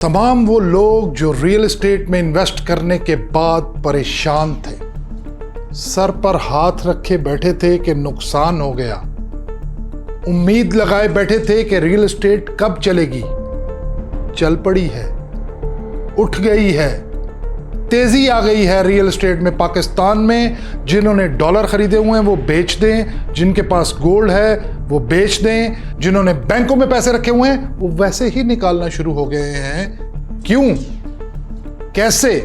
तमाम वो लोग जो रियल एस्टेट में इन्वेस्ट करने के बाद परेशान थे, सर पर हाथ रखे बैठे थे कि नुकसान हो गया, उम्मीद लगाए बैठे थे कि रियल एस्टेट कब चलेगी, चल पड़ी है, उठ गई है, तेजी आ गई है रियल एस्टेट में। पाकिस्तान में जिन्होंने डॉलर खरीदे हुए हैं वो बेच दें, जिनके पास गोल्ड है वो बेच दें, जिन्होंने बैंकों में पैसे रखे हुए हैं वो वैसे ही निकालना शुरू हो गए हैं। क्यों, कैसे,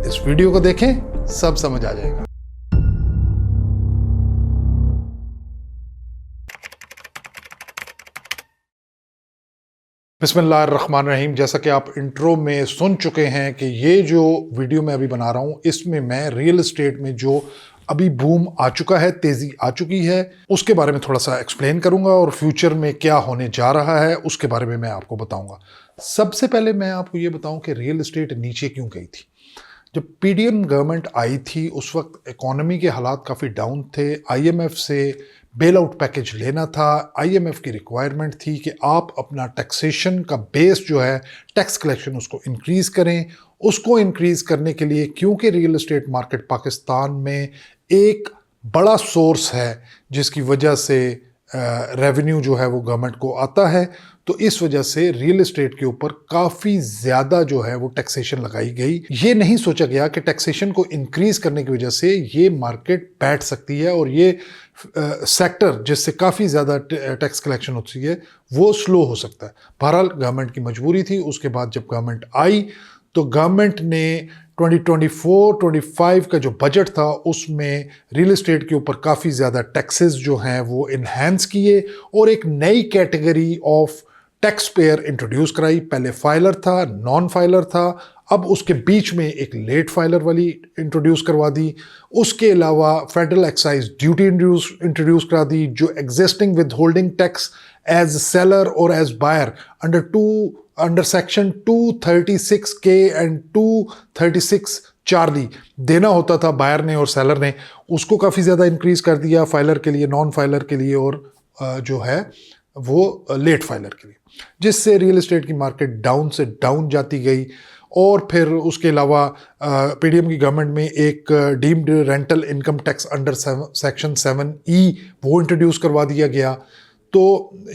इस वीडियो को देखें, सब समझ आ जाएगा। बिस्मिल्लाहिर्रहमानिर्रहीम। जैसा कि आप इंट्रो में सुन चुके हैं कि ये जो वीडियो मैं अभी बना रहा हूँ, इसमें मैं रियल एस्टेट में जो अभी बूम आ चुका है, तेज़ी आ चुकी है, उसके बारे में थोड़ा सा एक्सप्लेन करूँगा और फ्यूचर में क्या होने जा रहा है उसके बारे में मैं आपको बताऊँगा। सबसे पहले मैं आपको ये बताऊँ कि रियल एस्टेट नीचे क्यों गई थी। जब पीडीएम गवर्नमेंट आई थी उस वक्त इकोनॉमी के हालात काफ़ी डाउन थे, आईएमएफ से बेल आउट पैकेज लेना था, आईएमएफ की रिक्वायरमेंट थी कि आप अपना टैक्सेशन का बेस जो है, टैक्स कलेक्शन, उसको इंक्रीज़ करें। उसको इंक्रीज़ करने के लिए, क्योंकि रियल एस्टेट मार्केट पाकिस्तान में एक बड़ा सोर्स है जिसकी वजह से रेवेन्यू जो है वो गवर्नमेंट को आता है, तो इस वजह से रियल एस्टेट के ऊपर काफ़ी ज़्यादा जो है वो टैक्सेशन लगाई गई। ये नहीं सोचा गया कि टैक्सेशन को इंक्रीज करने की वजह से ये मार्केट बैठ सकती है और ये सेक्टर जिससे काफ़ी ज़्यादा टैक्स कलेक्शन होती है वो स्लो हो सकता है। बहरहाल गवर्नमेंट की मजबूरी थी। उसके बाद जब गवर्नमेंट आई तो गवर्नमेंट ने 2024-25 का जो बजट था उसमें रियल एस्टेट के ऊपर काफ़ी ज़्यादा टैक्सेस जो हैं वो इन्हेंस किए और एक नई category of tax payer introduce कराई। पहले फाइलर था, नॉन फाइलर था, अब उसके बीच में एक लेट फाइलर वाली इंट्रोड्यूस करवा दी। उसके अलावा फेडरल एक्साइज ड्यूटी इंट्रोड्यूस करा दी, जो existing withholding tax as seller और as buyer under section 236K and 236 Charlie देना होता था बायर ने और सेलर ने, उसको काफ़ी ज़्यादा इंक्रीज कर दिया फाइलर के लिए, नॉन फाइलर के लिए और जो है वो लेट फाइलर के लिए, जिससे रियल एस्टेट की मार्केट डाउन से डाउन जाती गई। और फिर उसके अलावा पीडीएम की गवर्नमेंट में एक deemed rental income tax under section 7E वो इंट्रोड्यूस करवा दिया गया। तो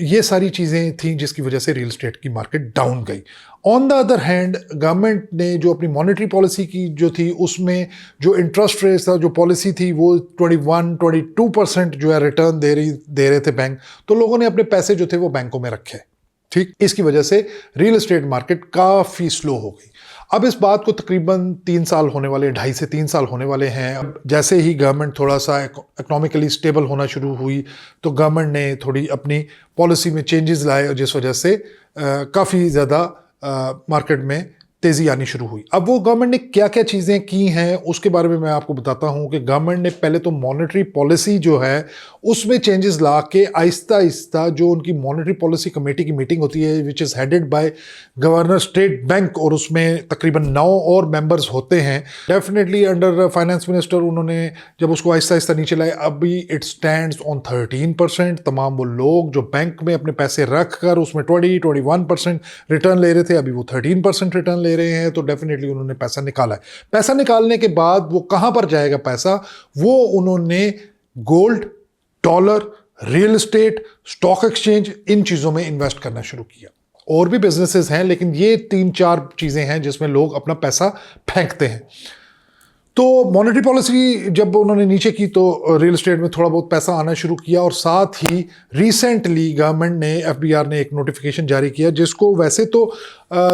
ये सारी चीज़ें थी जिसकी वजह से रियल एस्टेट की मार्केट डाउन गई। On the other hand government ने जो अपनी मॉनेटरी पॉलिसी की जो थी उसमें जो इंटरेस्ट रेट था, जो पॉलिसी थी वो 21-22% जो है रिटर्न दे रहे थे बैंक, तो लोगों ने अपने पैसे जो थे वो बैंकों में रखे। ठीक, इसकी वजह से रियल एस्टेट मार्केट काफ़ी स्लो हो गई। अब इस बात को तकरीबन 3 साल होने वाले, 2.5 से 3 साल होने वाले हैं। अब जैसे ही गवर्नमेंट थोड़ा सा इकोनॉमिकली स्टेबल होना शुरू हुई तो गवर्नमेंट ने थोड़ी अपनी पॉलिसी में चेंजेस लाए, जिस वजह से काफ़ी ज़्यादा मार्केट में तेज़ी आनी शुरू हुई। अब वो गवर्नमेंट ने क्या क्या चीज़ें की हैं उसके बारे में मैं आपको बताता हूं कि गवर्नमेंट ने पहले तो मॉनेटरी पॉलिसी जो है उसमें चेंजेस ला के आहिस्ता आहिस्ता, जो उनकी मॉनेटरी पॉलिसी कमेटी की मीटिंग होती है which is headed by governor state bank, और उसमें तकरीबन 9 और मेंबर्स होते हैं, डेफिनेटली अंडर फाइनेंस मिनिस्टर। उन्होंने जब उसको आहिस्ता आहिस्ता नीचे लाए, अभी इट स्टैंड्स ऑन 13%। तमाम वो लोग जो बैंक में अपने पैसे रख कर उसमें 20-21% रिटर्न ले रहे थे, अभी वो 13% रिटर्न ले रहे हैं, तो डेफिनेटली उन्होंने पैसा निकाला है। पैसा निकालने के बाद वो कहां पर जाएगा पैसा, वो उन्होंने gold, dollar, real estate, stock exchange, इन चीजों में इन्वेस्ट करना शुरू किया। और भी बिजनेसेस हैं लेकिन ये 3-4 चीजें हैं जिसमें लोग अपना पैसा फेंकते हैं। तो मॉनेटरी पॉलिसी जब उन्होंने नीचे की तो रियल एस्टेट में थोड़ा बहुत पैसा आना शुरू किया, और साथ ही रिसेंटली गवर्नमेंट ने, एफबीआर ने एक नोटिफिकेशन जारी किया जिसको वैसे तो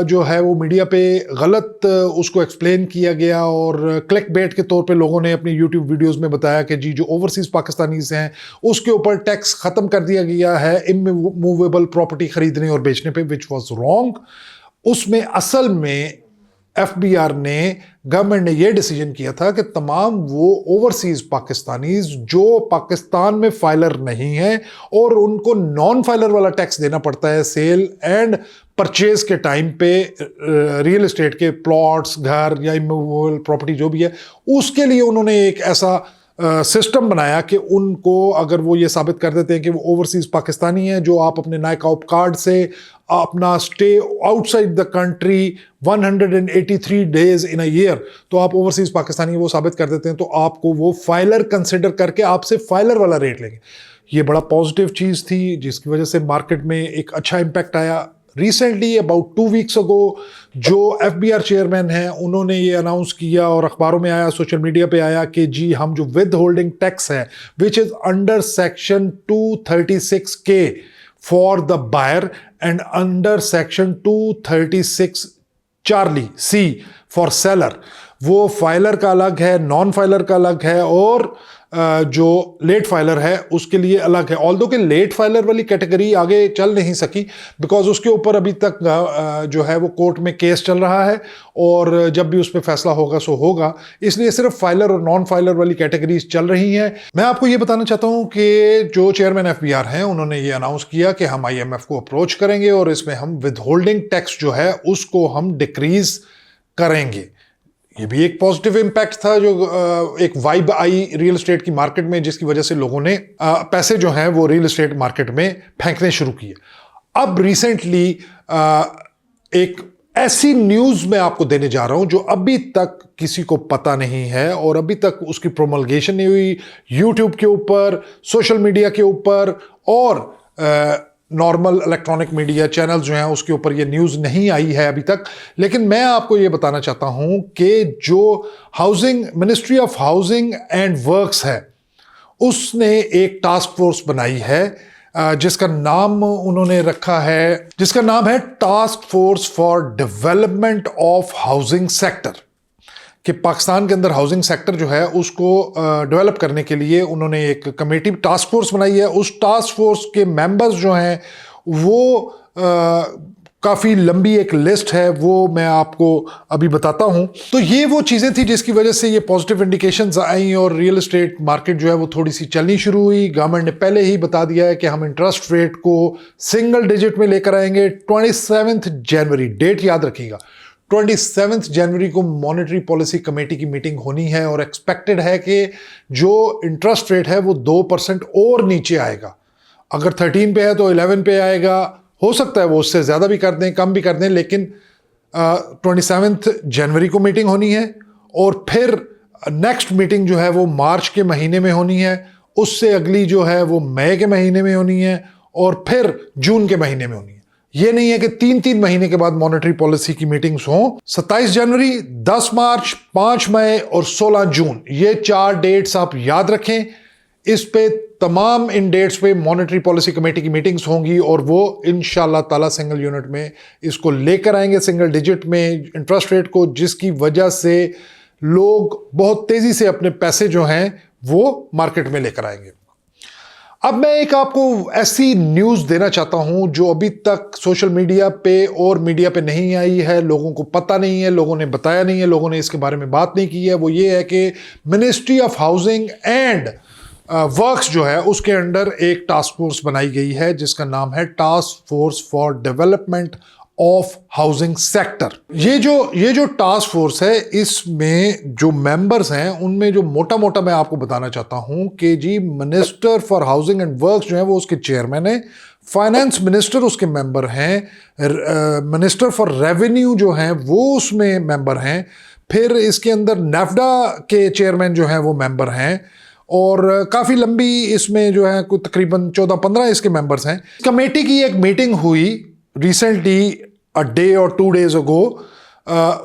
जो है वो मीडिया पे गलत उसको एक्सप्लेन किया गया और क्लिक बेट के तौर पे लोगों ने अपनी यूट्यूब वीडियोस में बताया कि जी जो ओवरसीज पाकिस्तानीज हैं उसके ऊपर टैक्स ख़त्म कर दिया गया है इमूवेबल प्रॉपर्टी खरीदने और बेचने पे, विच वॉज रॉन्ग। उसमें असल में एफबीआर ने, गवर्नमेंट ने यह डिसीजन किया था कि तमाम वो ओवरसीज पाकिस्तानीज जो पाकिस्तान में फाइलर नहीं है और उनको नॉन फाइलर वाला टैक्स देना पड़ता है सेल एंड परचेज के टाइम पे, रियल एस्टेट के प्लॉट्स, घर या इमूवेबल प्रॉपर्टी जो भी है, उसके लिए उन्होंने एक ऐसा सिस्टम बनाया कि उनको अगर वो ये साबित कर देते हैं कि वो ओवरसीज पाकिस्तानी है, जो आप अपने नायका कार्ड से अपना stay outside the country 183 days in a year, तो आप ओवरसीज पाकिस्तानी वो साबित कर देते हैं, तो आपको वो फाइलर कंसिडर करके आपसे फाइलर वाला रेट लेंगे। ये बड़ा पॉजिटिव चीज़ थी जिसकी वजह से मार्केट में एक अच्छा इम्पैक्ट आया। रिसेंटली अबाउट 2 वीक्स अगो जो FBR चेयरमैन हैं उन्होंने ये अनाउंस किया और अखबारों में आया, सोशल मीडिया पे आया कि जी हम जो विद होल्डिंग टैक्स है which is under section 236K for the buyer and under section 236 Charlie C for seller, वो फाइलर का अलग है, नॉन फाइलर का अलग है, और जो लेट फाइलर है उसके लिए अलग है। ऑल्दो कि लेट फाइलर वाली कैटेगरी आगे चल नहीं सकी बिकॉज उसके ऊपर अभी तक जो है वो कोर्ट में केस चल रहा है, और जब भी उस पर फैसला होगा सो होगा, इसलिए सिर्फ फाइलर और नॉन फाइलर वाली कैटेगरीज चल रही हैं। मैं आपको ये बताना चाहता हूं कि जो चेयरमैन FBR हैं उन्होंने ये अनाउंस किया कि हम IMF को अप्रोच करेंगे और इसमें हम विद होल्डिंग टैक्स जो है उसको हम डिक्रीज करेंगे। ये भी एक पॉजिटिव इम्पैक्ट था, जो एक वाइब आई रियल एस्टेट की मार्केट में, जिसकी वजह से लोगों ने पैसे जो हैं वो रियल एस्टेट मार्केट में फेंकने शुरू किए। अब रिसेंटली एक ऐसी न्यूज़ मैं आपको देने जा रहा हूं जो अभी तक किसी को पता नहीं है और अभी तक उसकी प्रोमलगेशन नहीं हुई यूट्यूब के ऊपर, सोशल मीडिया के ऊपर, और नॉर्मल इलेक्ट्रॉनिक मीडिया चैनल जो हैं उसके ऊपर ये न्यूज़ नहीं आई है अभी तक। लेकिन मैं आपको ये बताना चाहता हूं कि जो housing ministry of housing and works है उसने एक टास्क फोर्स बनाई है जिसका नाम उन्होंने रखा है, जिसका नाम है task force for development of housing sector, कि पाकिस्तान के अंदर हाउसिंग सेक्टर जो है उसको डेवलप करने के लिए उन्होंने एक कमेटी टास्क फोर्स बनाई है। उस टास्क फोर्स के मेंबर्स जो हैं वो काफ़ी लंबी एक लिस्ट है, वो मैं आपको अभी बताता हूं। तो ये वो चीज़ें थी जिसकी वजह से ये पॉजिटिव इंडिकेशंस आई और रियल एस्टेट मार्केट जो है वो थोड़ी सी चलनी शुरू हुई। गवर्नमेंट ने पहले ही बता दिया है कि हम इंटरेस्ट रेट को सिंगल डिजिट में लेकर आएंगे। 27 जनवरी, डेट याद रखिएगा, 27 जनवरी को मॉनेटरी पॉलिसी कमेटी की मीटिंग होनी है और एक्सपेक्टेड है कि जो इंटरेस्ट रेट है वो 2% और नीचे आएगा। अगर 13 पे है तो 11 पे आएगा, हो सकता है वो उससे ज़्यादा भी कर दें, कम भी कर दें, लेकिन 27 जनवरी को मीटिंग होनी है और फिर नेक्स्ट मीटिंग जो है वो मार्च के महीने में होनी है, उससे अगली जो है वो मई के महीने में होनी है और फिर जून के महीने में होनी है। ये नहीं है कि 3-3 महीने के बाद मॉनेटरी पॉलिसी की मीटिंग्स हों। 27 जनवरी, 10 मार्च, 5 मई और 16 जून, ये 4 डेट्स आप याद रखें। इस पे तमाम इन डेट्स पे मॉनेटरी पॉलिसी कमेटी की मीटिंग्स होंगी और वो इंशाल्लाह ताला सिंगल यूनिट में इसको लेकर आएंगे, सिंगल डिजिट में इंटरेस्ट रेट को, जिसकी वजह से लोग बहुत तेजी से अपने पैसे जो हैं वो मार्केट में लेकर आएंगे। अब मैं एक आपको ऐसी न्यूज़ देना चाहता हूं जो अभी तक सोशल मीडिया पे और मीडिया पे नहीं आई है, लोगों को पता नहीं है, लोगों ने बताया नहीं है, लोगों ने इसके बारे में बात नहीं की है। वो ये है कि ministry of housing and works जो है उसके अंडर एक टास्क फोर्स बनाई गई है जिसका नाम है task force for development of housing sector. ये जो टास्क फोर्स है इसमें जो मेंबर्स हैं उनमें जो मोटा मोटा मैं आपको बताना चाहता हूं कि जी minister for housing and works जो है वो उसके चेयरमैन है, फाइनेंस मिनिस्टर उसके मेंबर हैं, मिनिस्टर फॉर रेवेन्यू जो हैं वो उसमें मेंबर हैं, फिर इसके अंदर नेफ्डा के चेयरमैन जो हैं वो मेंबर हैं, और काफ़ी लंबी इसमें जो है कुछ तकरीबन 14-15 इसके मेंबर्स हैं। कमेटी की एक मीटिंग हुई रिसेंटली अ डे और 2 डेज अगो,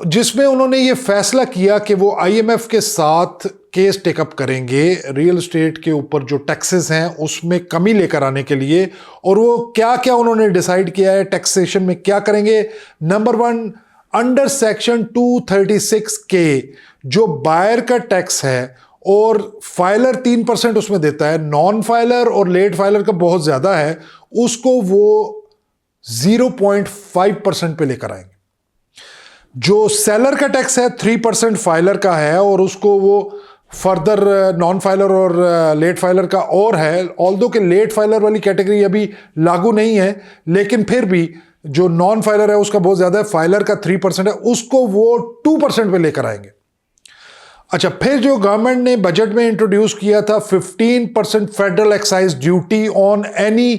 जिसमें उन्होंने ये फैसला किया कि वो IMF के साथ केस टेकअप करेंगे रियल एस्टेट के ऊपर जो टैक्सेस हैं उसमें कमी लेकर आने के लिए। और वो क्या क्या उन्होंने डिसाइड किया है टैक्सेशन में क्या करेंगे। नंबर 1, अंडर सेक्शन 236K जो बायर का टैक्स है और फाइलर 3% उसमें देता है, नॉन फाइलर और लेट फाइलर का बहुत ज़्यादा है, उसको वो 0.5% पे लेकर आएंगे। जो सेलर का टैक्स है 3% फाइलर का है और उसको वो फर्दर नॉन फाइलर और लेट फाइलर का और है। ऑल्दो कि लेट फाइलर वाली कैटेगरी अभी लागू नहीं है, लेकिन फिर भी जो नॉन फाइलर है उसका बहुत ज़्यादा है, फाइलर का 3% है, उसको वो 2% पे लेकर आएंगे। अच्छा, फिर जो गवर्नमेंट ने बजट में इंट्रोड्यूस किया था 15% federal excise duty on any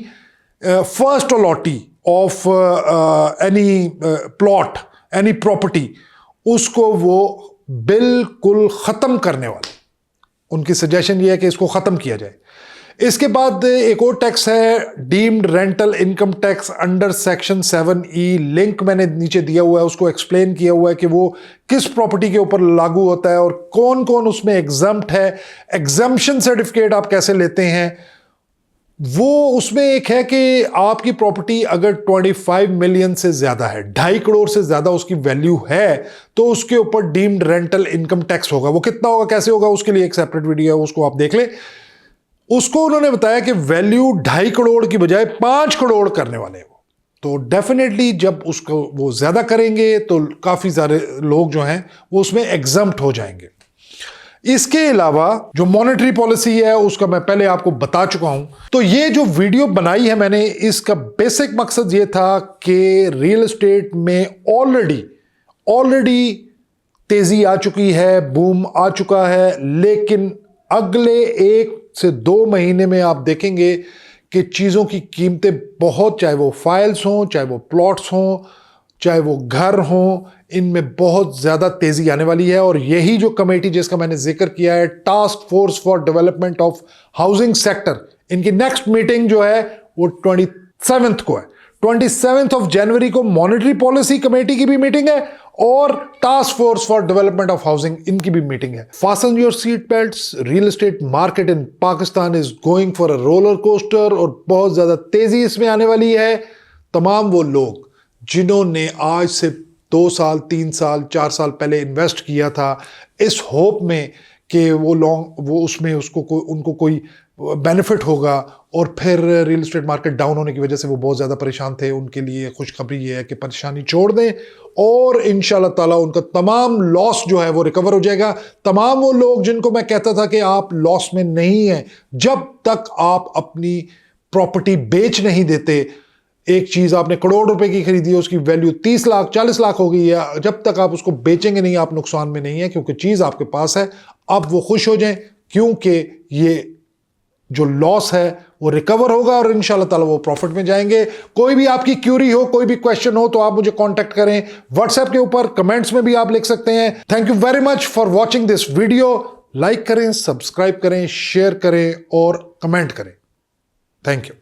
first allottee of any plot, any property, उसको वो बिल्कुल ख़त्म करने वाले। उनकी सजेशन ये है कि इसको ख़त्म किया जाए। इसके बाद एक और टैक्स है deemed rental income tax under section 7E। Link मैंने नीचे दिया हुआ है, उसको एक्सप्लेन किया हुआ है कि वो किस प्रॉपर्टी के ऊपर लागू होता है और कौन कौन उसमें एग्जम्प्ट है, एग्जम्पशन सर्टिफिकेट आप कैसे लेते हैं। वो उसमें एक है कि आपकी प्रॉपर्टी अगर 25 मिलियन से ज्यादा है, 2.5 करोड़ से ज्यादा उसकी वैल्यू है, तो उसके ऊपर डीम्ड रेंटल इनकम टैक्स होगा। वो कितना होगा, कैसे होगा, उसके लिए एक सेपरेट वीडियो है, उसको आप देख लें। उसको उन्होंने बताया कि वैल्यू 2.5 करोड़ की बजाय 5 करोड़ करने वाले हैं वो। तो डेफिनेटली जब उसको वो ज्यादा करेंगे तो काफी सारे लोग जो हैं वो उसमें एग्जम्प्ट हो जाएंगे। इसके अलावा जो मॉनेटरी पॉलिसी है उसका मैं पहले आपको बता चुका हूं। तो ये जो वीडियो बनाई है मैंने, इसका बेसिक मकसद ये था कि रियल एस्टेट में ऑलरेडी तेजी आ चुकी है, बूम आ चुका है, लेकिन अगले 1 से 2 महीने में आप देखेंगे कि चीज़ों की कीमतें बहुत, चाहे वो फाइल्स हों, चाहे वो प्लॉट्स हों, चाहे वो घर हों, इनमें बहुत ज़्यादा तेज़ी आने वाली है। और यही जो कमेटी जिसका मैंने जिक्र किया है, task force for development of housing sector, इनकी नेक्स्ट मीटिंग जो है वो 27 को है। 27 ऑफ जनवरी को मॉनेटरी पॉलिसी कमेटी की भी मीटिंग है और task force for development of housing, इनकी भी मीटिंग है। Fasten your seat belts, real estate market in Pakistan is going for a roller coaster और बहुत ज्यादा तेजी इसमें आने वाली है। तमाम वो लोग जिन्होंने आज से 2 साल, 3 साल, 4 साल पहले इन्वेस्ट किया था इस होप में कि वो उसमें उनको कोई बेनिफिट होगा, और फिर रियल एस्टेट मार्केट डाउन होने की वजह से वो बहुत ज़्यादा परेशान थे, उनके लिए खुशखबरी ये है कि परेशानी छोड़ दें और इंशाल्लाह ताला उनका तमाम लॉस जो है वो रिकवर हो जाएगा। तमाम वो लोग जिनको मैं कहता था कि आप लॉस में नहीं हैं, जब तक आप अपनी प्रॉपर्टी बेच नहीं देते, एक चीज़ आपने करोड़ रुपए की खरीदी है, उसकी वैल्यू 30 लाख 40 लाख हो गई है, जब तक आप उसको बेचेंगे नहीं आप नुकसान में नहीं है, क्योंकि चीज़ आपके पास है। अब वो खुश हो जाएं क्योंकि ये जो लॉस है वो रिकवर होगा और इंशाल्लाह ताला वो प्रॉफिट में जाएंगे। कोई भी आपकी क्यूरी हो, कोई भी क्वेश्चन हो, तो आप मुझे कांटेक्ट करें व्हाट्सएप के ऊपर, कमेंट्स में भी आप लिख सकते हैं। Thank you very much for watching this video. Like करें, सब्सक्राइब करें, शेयर करें और कमेंट करें। Thank you.